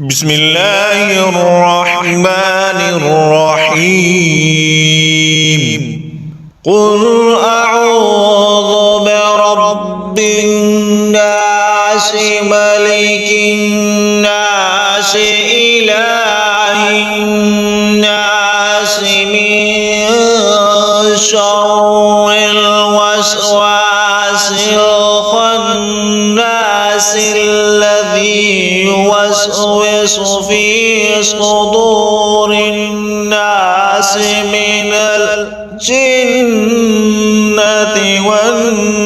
بسم الله الرحمن الرحيم. قل أعوذ برب الناس ملك الناس إله الناس من شر الوسواس الخناس الذي يوسوس في صدور الناس من الجنة والناس.